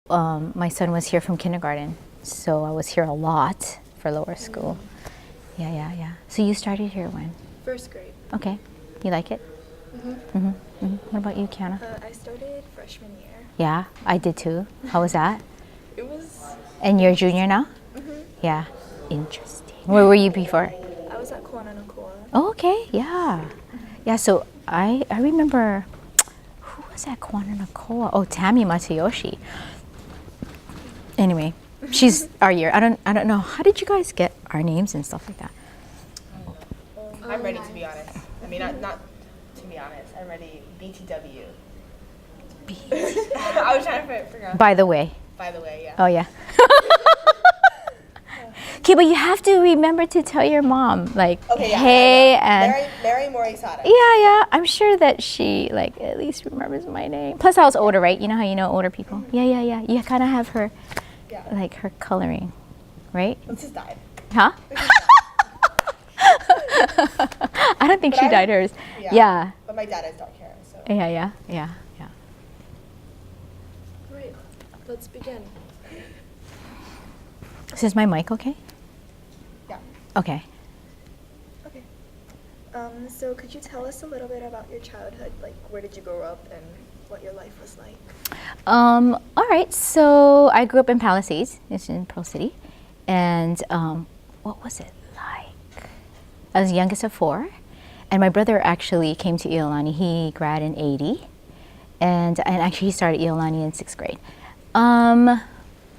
my son was here from kindergarten, so I was here a lot for lower school. Yeah. So you started here when? First grade. Okay. You like it? What about you, Kiana? I started freshman year. Yeah, I did too. How was that? It was. And you're a junior now? Yeah. Interesting. Where were you before? I was at Kuananakoa. Oh, okay. Yeah. Yeah, so I remember, who was at Kuananakoa? Oh, Tammy Matayoshi. Anyway, she's our year. I don't know. How did you guys get our names and stuff like that? I'm ready, to be honest. I mean, not to be honest. I'm ready. BTW. I was trying to figure out. By the way. By the way, yeah. Oh, yeah. Okay, but you have to remember to tell your mom, like, Okay, yeah, hey, and Mary Morisada. yeah. I'm sure that she, like, at least remembers my name. Plus, I was older, right? You know how you know older people? Yeah. You kind of have her, like, her coloring, right? Let's just dive. Huh? I don't think she dyed hers. Yeah. But my dad has dark hair, so. Yeah. Right. Let's begin. Is my mic okay? Yeah. Okay. Okay. So could you tell us a little bit about your childhood? Like, where did you grow up and what your life was like? All right. So I grew up in Palisades. It's in Pearl City. And what was it like? I was the youngest of 4. And my brother actually came to Iolani. He grad in 80. And actually he started Iolani in 6th grade.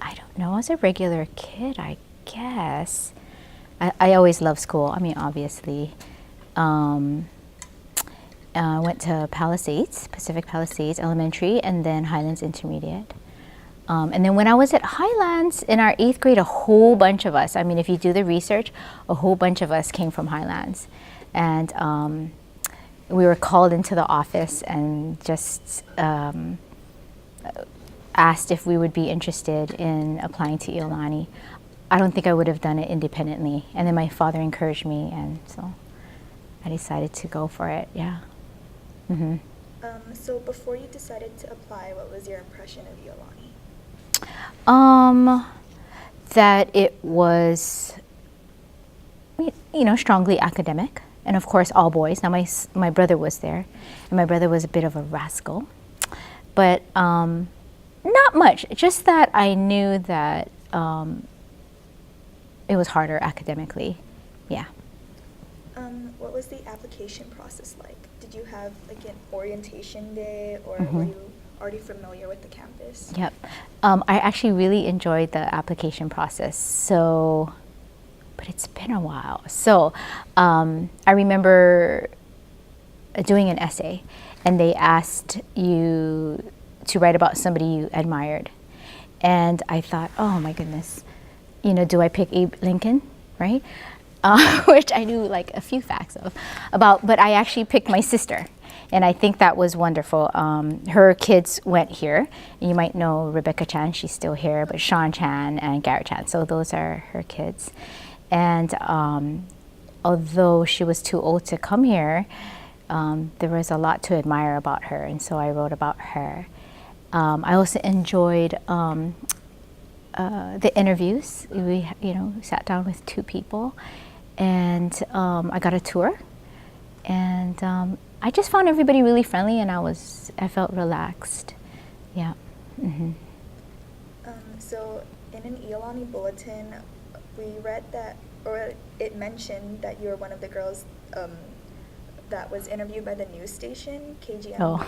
I don't know. I was a regular kid, I guess. I always loved school. I mean, obviously. I went to Palisades, Pacific Palisades Elementary, and then Highlands Intermediate. And then when I was at Highlands, in our 8th grade, a whole bunch of us, I mean, if you do the research, a whole bunch of us came from Highlands. And we were called into the office and just asked if we would be interested in applying to Iolani. I don't think I would have done it independently. And then my father encouraged me, and so I decided to go for it, yeah. So before you decided to apply, what was your impression of Iolani? That it was, you know, strongly academic, and of course all boys. Now my brother was there, and my brother was a bit of a rascal, but not much. Just that I knew that it was harder academically, yeah. What was the application process like? Did you have like an orientation day, or were you already familiar with the campus? Yep. I actually really enjoyed the application process. So, but it's been a while. So, I remember doing an essay, and they asked you to write about somebody you admired. And I thought, oh my goodness, you know, do I pick Abe Lincoln, right? Which I knew like a few facts about, but I actually picked my sister. And I think that was wonderful. Her kids went here. You might know Rebecca Chan, she's still here, but Sean Chan and Garrett Chan, so those are her kids. And although she was too old to come here, there was a lot to admire about her, and so I wrote about her. I also enjoyed the interviews. We, sat down with 2 people, and I got a tour, and I just found everybody really friendly, and I felt relaxed. Yeah. So in an Iolani bulletin, we read that, or it mentioned that you were one of the girls that was interviewed by the news station, KGMB. Oh.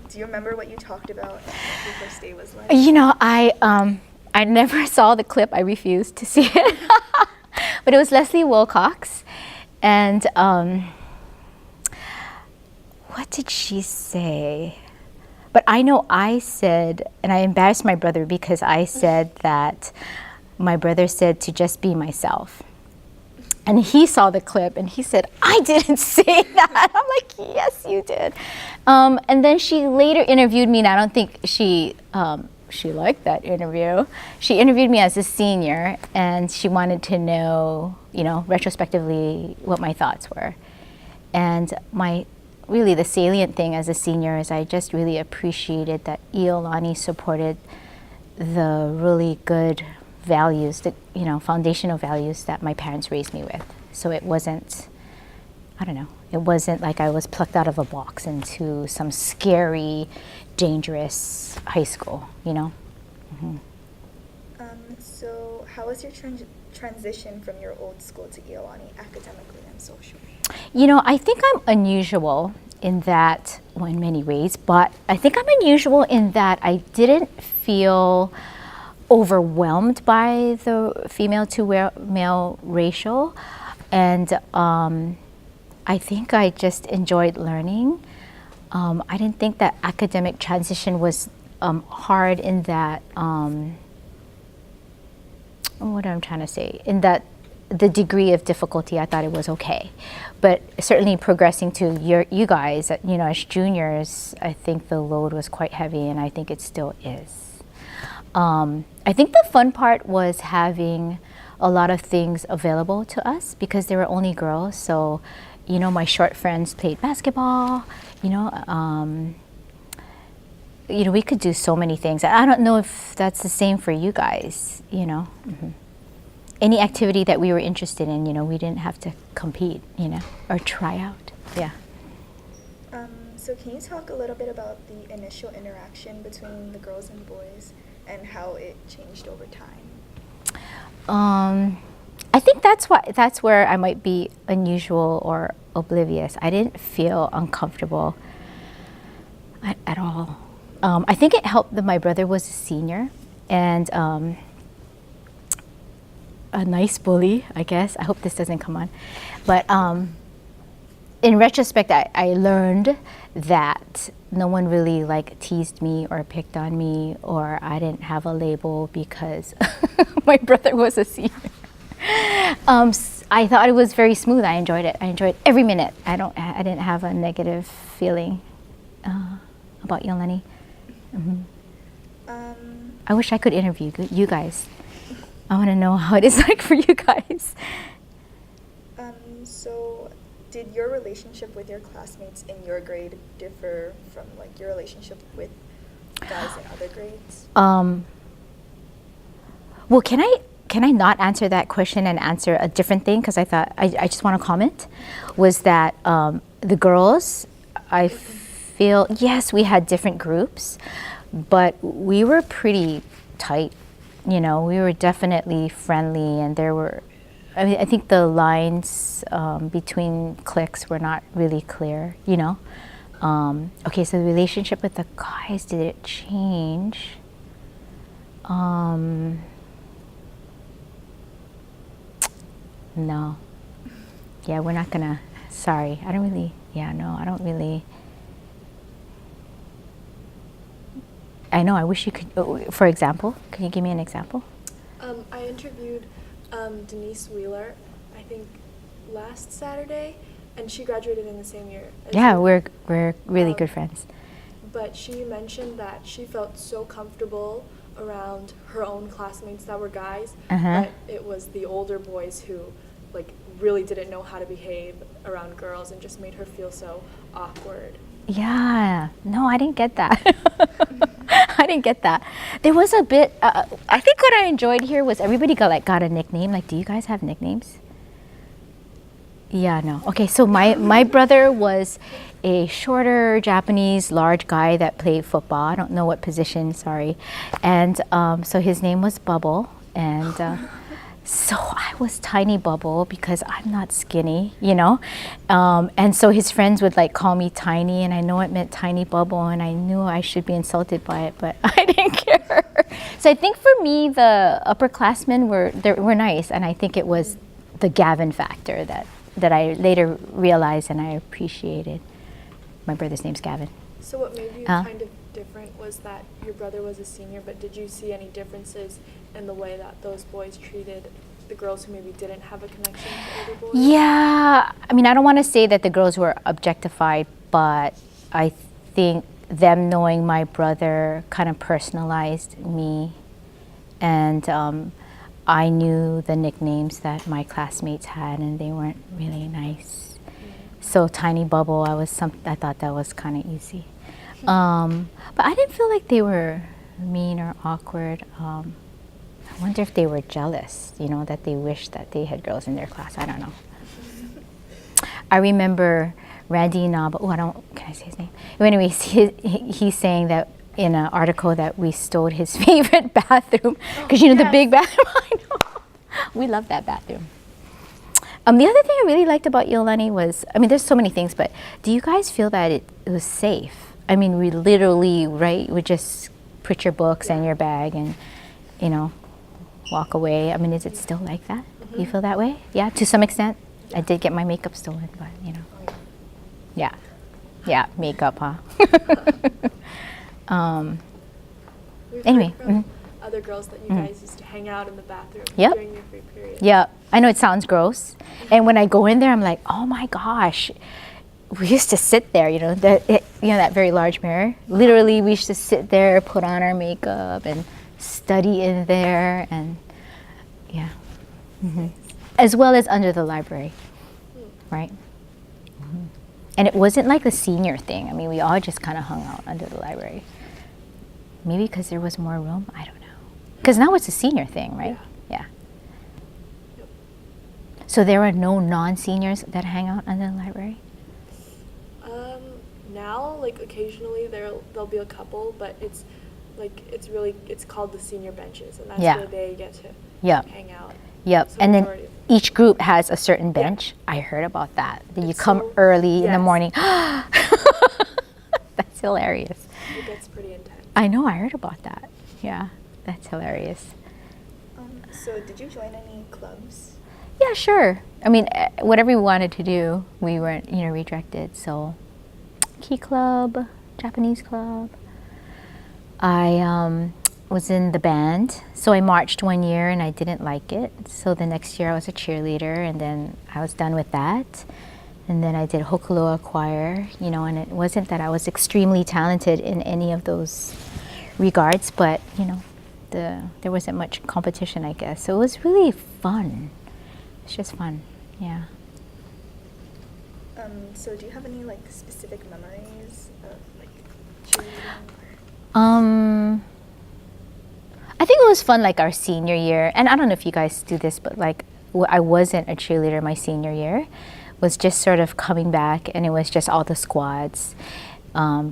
Do you remember what you talked about and what your first day was like? You know, I never saw the clip. I refused to see it. But it was Leslie Wilcox, and what did she say? But I know I said, and I embarrassed my brother because I said that my brother said to just be myself. And he saw the clip and he said, I didn't say that. I'm like, yes, you did. And then she later interviewed me, and I don't think she liked that interview. She interviewed me as a senior, and she wanted to know, retrospectively what my thoughts were. And my really the salient thing as a senior is I just really appreciated that Iolani supported the really good values, the foundational values that my parents raised me with. So it wasn't, I don't know, it wasn't like I was plucked out of a box into some scary, dangerous high school, Mm-hmm. So how was your transition from your old school to Iolani academically and socially? I think I'm unusual in that, well, in many ways, but I think I'm unusual in that I didn't feel overwhelmed by the female to male ratio. And I think I just enjoyed learning. I didn't think that academic transition was hard in that, what I'm trying to say, in that the degree of difficulty, I thought it was okay. But certainly progressing to you guys, as juniors, I think the load was quite heavy, and I think it still is. I think the fun part was having a lot of things available to us because there were only girls. So, my short friends played basketball, we could do so many things. I don't know if that's the same for you guys, Mm-hmm. Any activity that we were interested in, we didn't have to compete, or try out. Yeah. So can you talk a little bit about the initial interaction between the girls and boys and how it changed over time? I think that's where I might be unusual or oblivious. I didn't feel uncomfortable at all. I think it helped that my brother was a senior and a nice bully, I guess. I hope this doesn't come on. But in retrospect, I learned that no one really teased me or picked on me, or I didn't have a label because my brother was a senior. I thought it was very smooth. I enjoyed it. I enjoyed every minute. I didn't have a negative feeling about Yolani. Mm-hmm. I wish I could interview you guys. I want to know how it is like for you guys. So did your relationship with your classmates in your grade differ from your relationship with guys in other grades? Well, can I not answer that question and answer a different thing? Because I thought I just want to comment. Was that the girls? I feel yes, we had different groups, but we were pretty tight. We were definitely friendly, and I think the lines between cliques were not really clear, Okay, so the relationship with the guys, did it change? No. Yeah, we're not gonna, sorry. I don't really. I know, I wish you could, for example, can you give me an example? I interviewed Denise Wheeler, I think last Saturday, and she graduated in the same year as Yeah, you. we're really good friends. But she mentioned that she felt so comfortable around her own classmates that were guys, but it was the older boys who really didn't know how to behave around girls and just made her feel so awkward. Yeah, no, I didn't get that. I didn't get that. There was a bit, I think what I enjoyed here was everybody got a nickname. Do you guys have nicknames? Yeah, no. Okay, so my brother was a shorter Japanese large guy that played football. I don't know what position, sorry. And so his name was Bubble. And so I was tiny Bubble because I'm not skinny, and so his friends would call me tiny, and I know it meant tiny Bubble, and I knew I should be insulted by it, but I didn't care. So I think for me, the upperclassmen were nice, and I think it was the Gavin factor that I later realized and I appreciated. My brother's name's Gavin. So what made you kind of different was that your brother was a senior, but did you see any differences in the way that those boys treated the girls who maybe didn't have a connection to older boys? Yeah, I mean, I don't want to say that the girls were objectified, but I think them knowing my brother kind of personalized me, and I knew the nicknames that my classmates had, and they weren't really nice. So tiny bubble, I thought that was kind of easy. But I didn't feel like they were mean or awkward. I wonder if they were jealous, that they wished that they had girls in their class. I don't know. I remember Randy Naba. Can I say his name? Anyways, he's saying that in an article that we stole his favorite bathroom because the big bathroom. I know. We love that bathroom. The other thing I really liked about Iolani was, there's so many things, but do you guys feel that it was safe? We literally, right, would just put your books and your bag and, walk away. Is it still like that? Mm-hmm. You feel that way? Yeah, to some extent. I did get my makeup stolen, but, Yeah. Yeah, makeup, huh? Anyway. Other girls that you guys used to hang out in the bathroom Yep. during your free period. Yeah, I know it sounds gross. And when I go in there, I'm like, oh my gosh. We used to sit there, that very large mirror. Literally, we used to sit there, put on our makeup, and study in there, and yeah. Mm-hmm. As well as under the library, right? Mm-hmm. And it wasn't like a senior thing. We all just kind of hung out under the library. Maybe because there was more room, I don't know. Because now it's a senior thing, right? Yeah. Yep. So there are no non-seniors that hang out under the library? Now, occasionally there'll be a couple, but it's called the senior benches, and that's where they get to hang out. Yep. So And then each group has a certain bench. I heard about that. Then you come early in the morning. That's hilarious. It gets pretty intense. I know, I heard about that. Yeah, that's hilarious. So did you join any clubs? Yeah, sure. Whatever we wanted to do, we weren't, rejected. So, Key Club, Japanese Club. I was in the band. So I marched one year and I didn't like it. So the next year I was a cheerleader, and then I was done with that. And then I did Hokuloa choir, and it wasn't that I was extremely talented in any of those regards, but, there wasn't much competition, I guess. So it was really fun. It's just fun, yeah. So do you have any specific memories of cheerleading? I think it was fun our senior year, and I don't know if you guys do this, but I wasn't a cheerleader my senior year. Was just sort of coming back, and it was just all the squads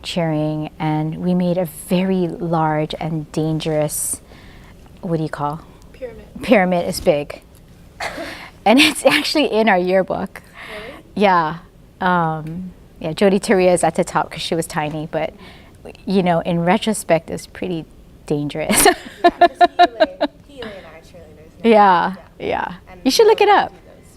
cheering, and we made a very large and dangerous, what do you call? Pyramid is big. And it's actually in our yearbook. Really? Yeah. Jodi Taria is at the top because she was tiny, but, in retrospect, it's pretty dangerous. Healy and I are cheerleaders. Yeah. And You should look it up.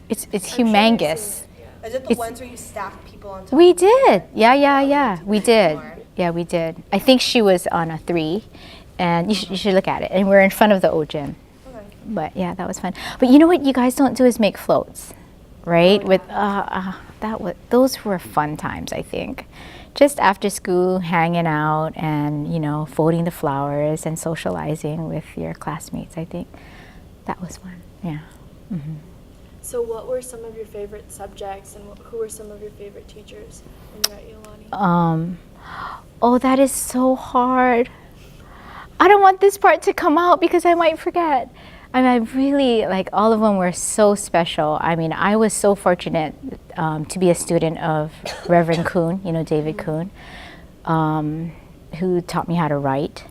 do those. It's humongous. Is it the ones where you stack people on top? We of each other? did. Yeah. We did. Anymore. Yeah, we did. I think she was on a 3, and you should look at it. And we're in front of the old gym. Okay. But yeah, that was fun. But you know what you guys don't do is make floats, right? Oh, yeah. With those were fun times, I think. Just after school, hanging out and folding the flowers and socializing with your classmates. I think that was fun. Yeah. Mm-hmm. So what were some of your favorite subjects, and who were some of your favorite teachers when you were at Iolani? Oh, that is so hard. I don't want this part to come out because I might forget. I really, all of them were so special. I was so fortunate to be a student of Reverend Kuhn, David Kuhn, who taught me how to write,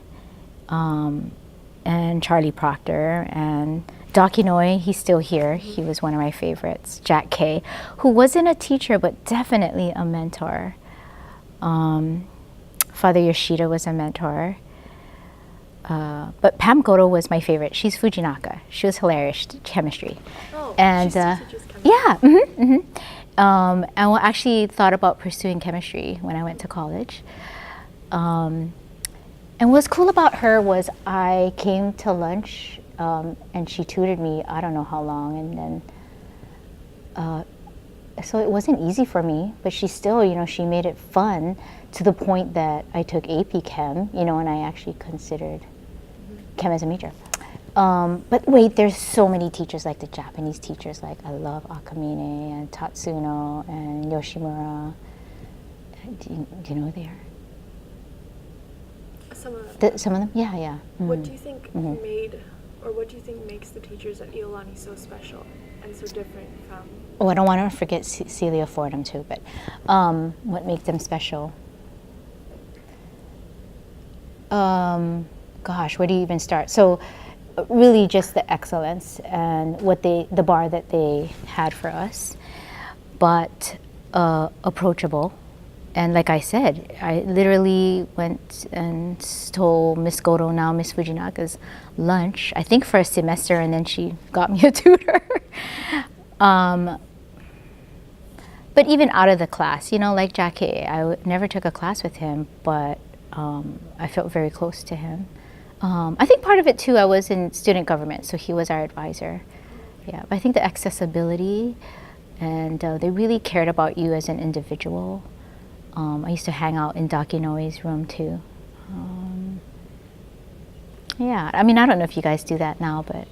and Charlie Proctor, and Doc Inouye, he's still here. He was one of my favorites. Jack Kay, who wasn't a teacher, but definitely a mentor. Father Yoshida was a mentor. But Pam Goto was my favorite. She's Fujinaka. She was hilarious, chemistry. Oh, And she still teaches chemistry. yeah, and I actually thought about pursuing chemistry when I went to college. And what's cool about her was I came to lunch and she tutored me I don't know how long, and then so it wasn't easy for me, but she still, she made it fun to the point that I took AP Chem, and I actually considered Chem as a major. But wait, there's so many teachers, like the Japanese teachers. Like I love Akamine and Tatsuno and Yoshimura. Do you know who they are? Some of them. Some of them? Yeah, yeah. What do you think made, or what do you think makes the teachers at Iolani so special and so different from? Oh, I don't want to forget Celia Fordham too, but what makes them special? Gosh, where do you even start? So really just the excellence and the bar that they had for us, but approachable. And like I said, I literally went and stole Miss Goto, now Miss Fujinaga's lunch, I think for a semester, and then she got me a tutor. But even out of the class, like Jackie, I never took a class with him, but I felt very close to him. I think part of it too, I was in student government, so he was our advisor. Yeah, but I think the accessibility, and they really cared about you as an individual. I used to hang out in Dakinoe's room too. Yeah, I mean, I don't know if you guys do that now, but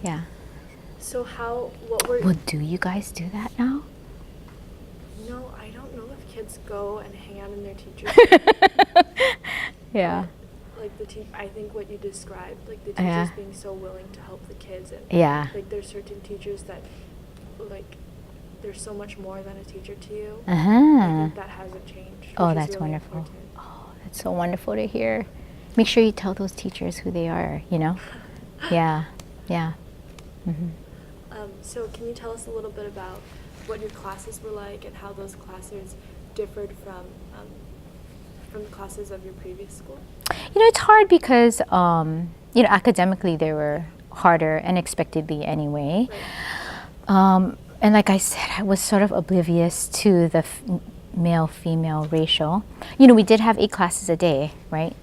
yeah. So what were... Well, do you guys do that now? No, I don't know if kids go and hang out in their teachers' Yeah. Like I think what you described, like the teachers being so willing to help the kids, and Yeah. like there's certain teachers that, like, there's so much more than a teacher to you. I Uh-huh. think that hasn't changed. Oh, which is that's really wonderful. important. Oh, that's so wonderful to hear. Make sure you tell those teachers who they are, Yeah, yeah. So can you tell us a little bit about what your classes were like and how those classes differed from the classes of your previous school? It's hard because, academically they were harder unexpectedly anyway. Right. And like I said, I was sort of oblivious to the male-female ratio. We did have 8 classes a day, right?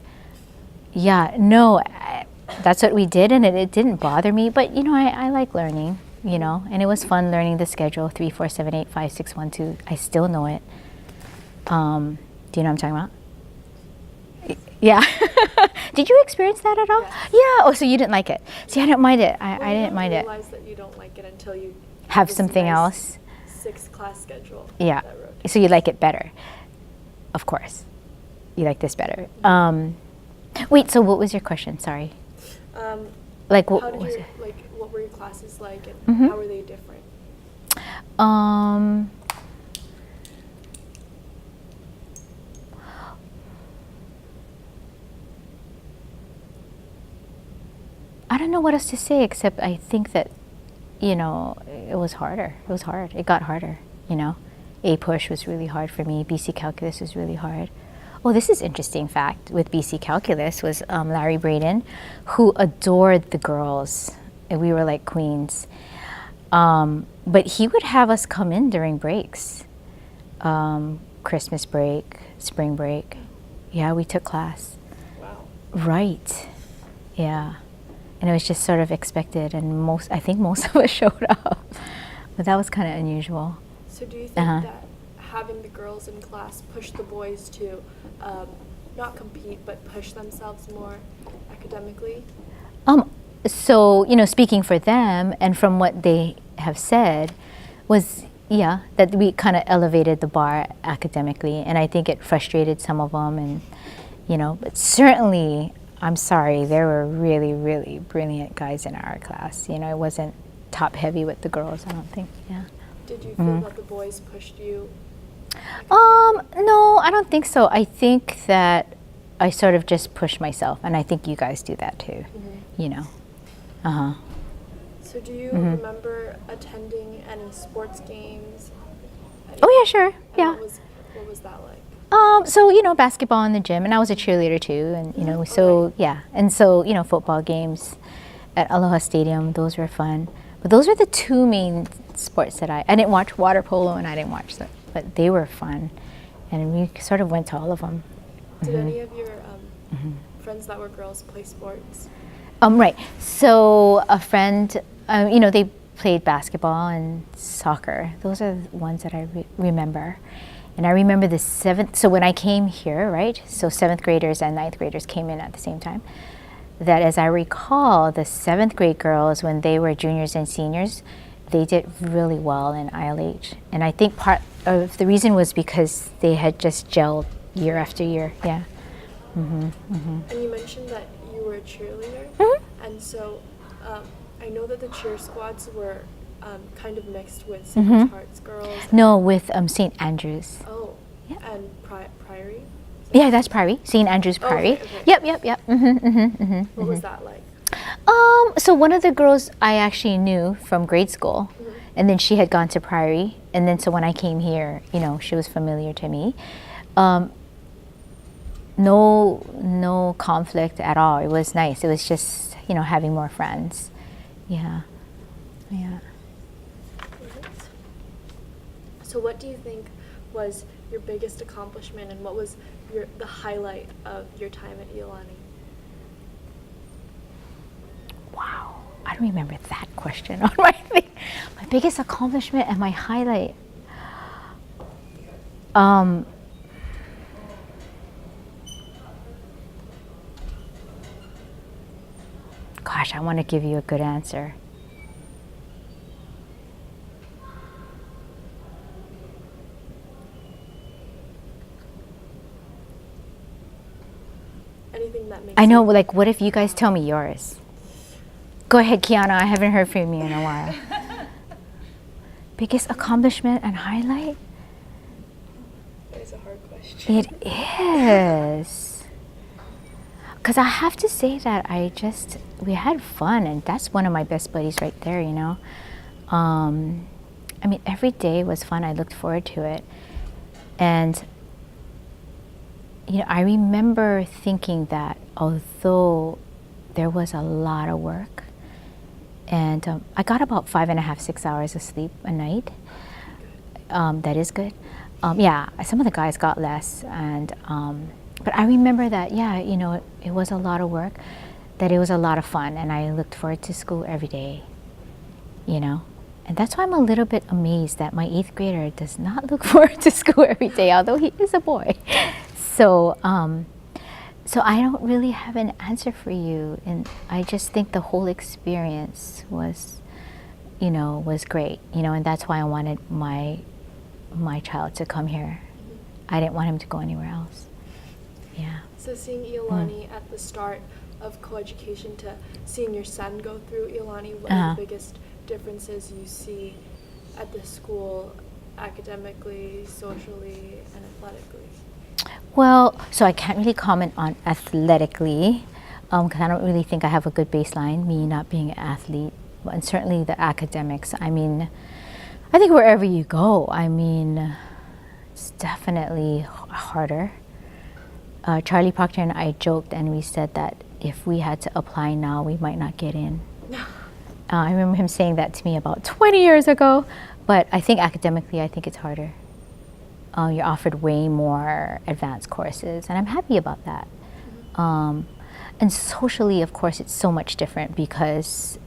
Yeah, no, that's what we did, and it didn't bother me. But, I like learning, and it was fun learning the schedule, 3, 4, 7, 8, 5, 6, 1, 2. I still know it. Do you know what I'm talking about? Yeah. Did you experience that at all? Yes. Yeah. Oh, so you didn't like it. See, I didn't mind it. I didn't mind it. You realize that you don't like it until you Have this something nice else. 6-class schedule. Yeah. that rotates. So you like it better. Of course. You like this better. Wait, so what was your question? Sorry. Like what How did was you, it? like, what were your classes like, and Mhm. how were they different? I don't know what else to say except I think that, it was harder. It was hard. It got harder, A push was really hard for me. BC calculus was really hard. Oh, this is interesting fact with BC calculus was Larry Braden, who adored the girls. And we were like queens. But he would have us come in during breaks. Christmas break, spring break. Yeah, we took class. Wow. Right. Yeah. And it was just sort of expected, and I think most of us showed up. But that was kind of unusual. So do you think that having the girls in class pushed the boys to not compete, but push themselves more academically? So, speaking for them and from what they have said was, that we kind of elevated the bar academically. And I think it frustrated some of them. And, but certainly, I'm sorry, there were really, really brilliant guys in our class. It wasn't top heavy with the girls, I don't think, yeah. Did you feel that the boys pushed you? No, I don't think so. I think that I sort of just push myself, and I think you guys do that too, So do you remember attending any sports games? Oh yeah, sure, And yeah. What was that like? So, basketball in the gym, and I was a cheerleader too, and, so, yeah. And so, football games at Aloha Stadium, those were fun. But those were the 2 main sports that I didn't watch water polo, and I didn't watch them, but they were fun. And we sort of went to all of them. Did any of your friends that were girls play sports? Right. So a friend, they played basketball and soccer. Those are the ones that I remember. And I remember the 7th, so when I came here, right, so 7th graders and 9th graders came in at the same time. that, as I recall, the 7th grade girls, when they were juniors and seniors, they did really well in ILH. And I think part of the reason was because they had just gelled year after year. Yeah. And you mentioned that you were a cheerleader, and so I know that the cheer squads were kind of mixed with Sacred Hearts girls. No, with St. Andrews. Oh, Yeah. and Priory? Yeah, that's Priory. St. Andrews Priory. Okay. Yep. What was that like? So one of the girls I actually knew from grade school, and then she had gone to Priory, and then so when I came here, you know, she was familiar to me. No conflict at all. It was nice. It was just, you know, having more friends. Yeah. So what do you think was your biggest accomplishment, and what was the highlight of your time at Iolani? Wow, I don't remember that question on my thing. My biggest accomplishment and my highlight. Gosh, I want to give you a good answer. Anything that makes I know, you- like, what if you guys tell me yours? Go ahead, Kiana. I haven't heard from you in a while. Biggest accomplishment and highlight? That is a hard question. It is. Because I have to say that we had fun, and that's one of my best buddies right there, you know. I mean, every day was fun. I looked forward to it. And, you know, I remember thinking that although there was a lot of work, and I got about 5.5, 6 hours of sleep a night. That is good. Yeah, some of the guys got less, and but I remember that, yeah, you know, it was a lot of work, that it was a lot of fun, and I looked forward to school every day, you know. And that's why I'm a little bit amazed that my 8th grader does not look forward to school every day, although he is a boy. So, so I don't really have an answer for you, and I just think the whole experience was, you know, was great, you know, and that's why I wanted my child to come here. I didn't want him to go anywhere else. Yeah. So seeing Iolani at the start of coeducation to seeing your son go through Iolani, what are the biggest differences you see at the school academically, socially, and athletically? Well, so I can't really comment on athletically, because I don't really think I have a good baseline, me not being an athlete, and certainly the academics. I mean, I think wherever you go, I mean, it's definitely harder. Charlie Proctor and I joked, and we said that if we had to apply now, we might not get in. I remember him saying that to me about 20 years ago, but I think academically, I think it's harder. You're offered way more advanced courses, and I'm happy about that. And socially, of course, it's so much different because,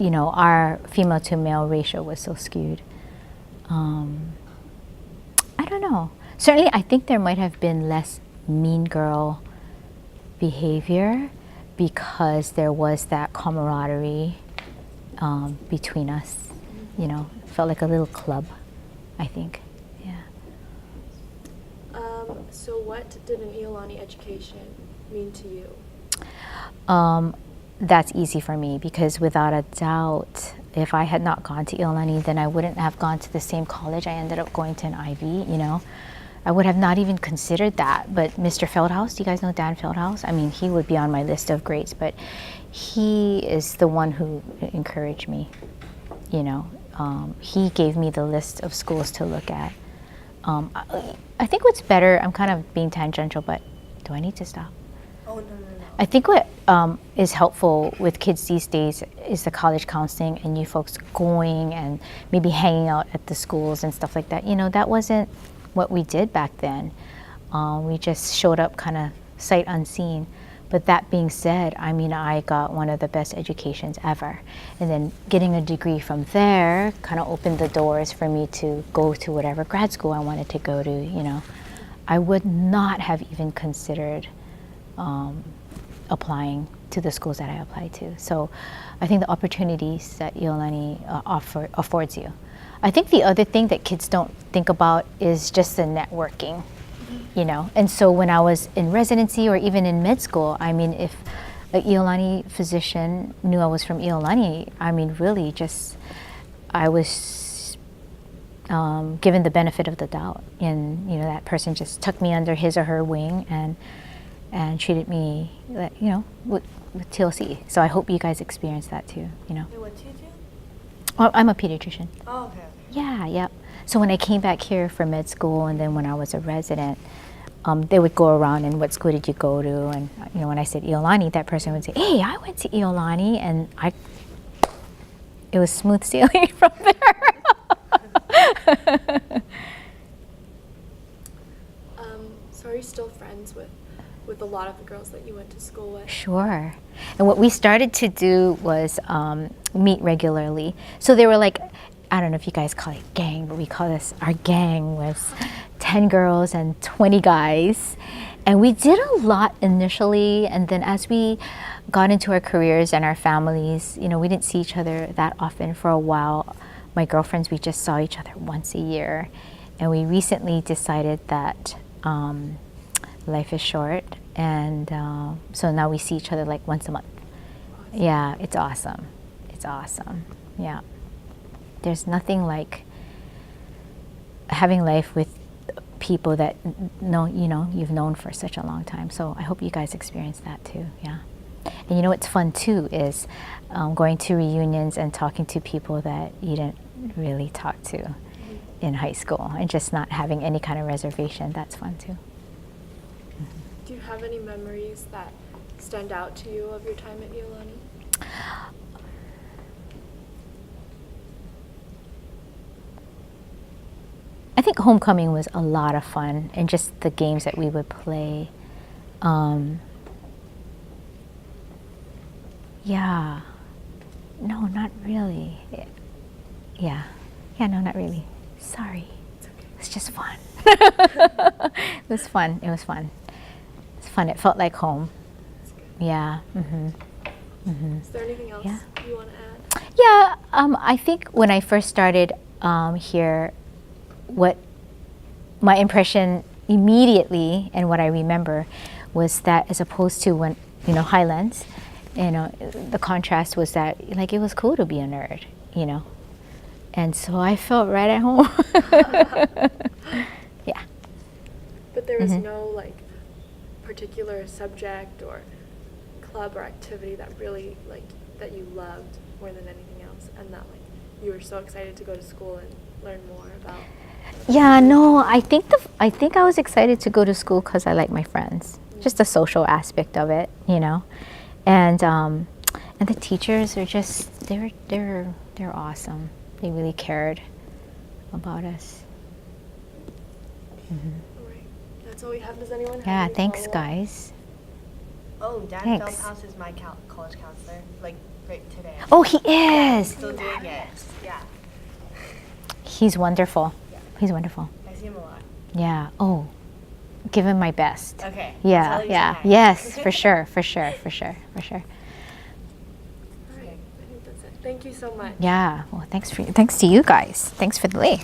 you know, our female to male ratio was so skewed. I don't know. Certainly, I think there might have been less mean girl behavior because there was that camaraderie between us. You know, felt like a little club, I think. So what did an Iolani education mean to you? That's easy for me because without a doubt, if I had not gone to Iolani, then I wouldn't have gone to the same college. I ended up going to an Ivy, you know. I would have not even considered that. But Mr. Feldhaus, do you guys know Dan Feldhaus? I mean, he would be on my list of greats, but he is the one who encouraged me, you know. He gave me the list of schools to look at. I think what's better, I'm kind of being tangential, but do I need to stop? Oh, no. I think what is helpful with kids these days is the college counseling and you folks going and maybe hanging out at the schools and stuff like that. You know, that wasn't what we did back then. We just showed up kind of sight unseen. But that being said, I mean, I got one of the best educations ever. And then getting a degree from there kind of opened the doors for me to go to whatever grad school I wanted to go to, you know. I would not have even considered applying to the schools that I applied to. So I think the opportunities that Iolani affords you. I think the other thing that kids don't think about is just the networking, you know. And so when I was in residency or even in med school, I mean, if a Iolani physician knew I was from Iolani, I mean, really just, I was given the benefit of the doubt. And, you know, that person just took me under his or her wing and treated me, you know, with TLC. So I hope you guys experience that too, you know. Hey, what do you do? Oh, I'm a pediatrician. Oh, okay. Yeah, yep. So when I came back here for med school and then when I was a resident, they would go around and what school did you go to? And, you know, when I said Iolani, that person would say, hey, I went to Iolani. And it was smooth sailing from there. So are you still friends with a lot of the girls that you went to school with? Sure. And what we started to do was meet regularly. So they were like, I don't know if you guys call it gang, but we call this, our gang was 10 girls and 20 guys. And we did a lot initially, and then as we got into our careers and our families, you know, we didn't see each other that often for a while. My girlfriends, we just saw each other once a year. And we recently decided that life is short, and so now we see each other like once a month. Awesome. Yeah, it's awesome. It's awesome. Yeah. There's nothing like having life with people that you've known for such a long time. So I hope you guys experience that too. Yeah. And you know what's fun too is going to reunions and talking to people that you didn't really talk to in high school, and just not having any kind of reservation. That's fun too. Do you have any memories that stand out to you of your time at Iolani? I think homecoming was a lot of fun, and just the games that we would play. Yeah. No, not really. Yeah. Yeah, no, not really. Sorry. It's okay. It's just fun. It was fun. It was fun. It's fun. It felt like home. That's good. Yeah. Is there anything else Yeah. you want to add? Yeah. I think when I first started here, what my impression immediately and what I remember was that, as opposed to when, you know, Highlands, you know, the contrast was that, like, it was cool to be a nerd, you know. And so I felt right at home. Yeah. But there was no like particular subject or club or activity that really that you loved more than anything else, and that like you were so excited to go to school and learn more about. Yeah, no, I think I was excited to go to school because I like my friends. Just the social aspect of it, you know. And the teachers are just they're awesome. They really cared about us. All right. That's all we have. Does anyone have Yeah, any thanks, follow-up? guys. Oh, Dan Thanks. Feldhaus is my college counselor, like right today. Oh, he is. Still doing it. Yeah. He's wonderful. Yeah. He's wonderful. I see him a lot. Yeah. Oh, give him my best. Okay. Yeah, Tell him yeah. to say hi. Yes, for sure, for sure, for sure, for sure. All right. I think that's it. Thank you so much. Yeah. Well, thanks to you guys. Thanks for the lay.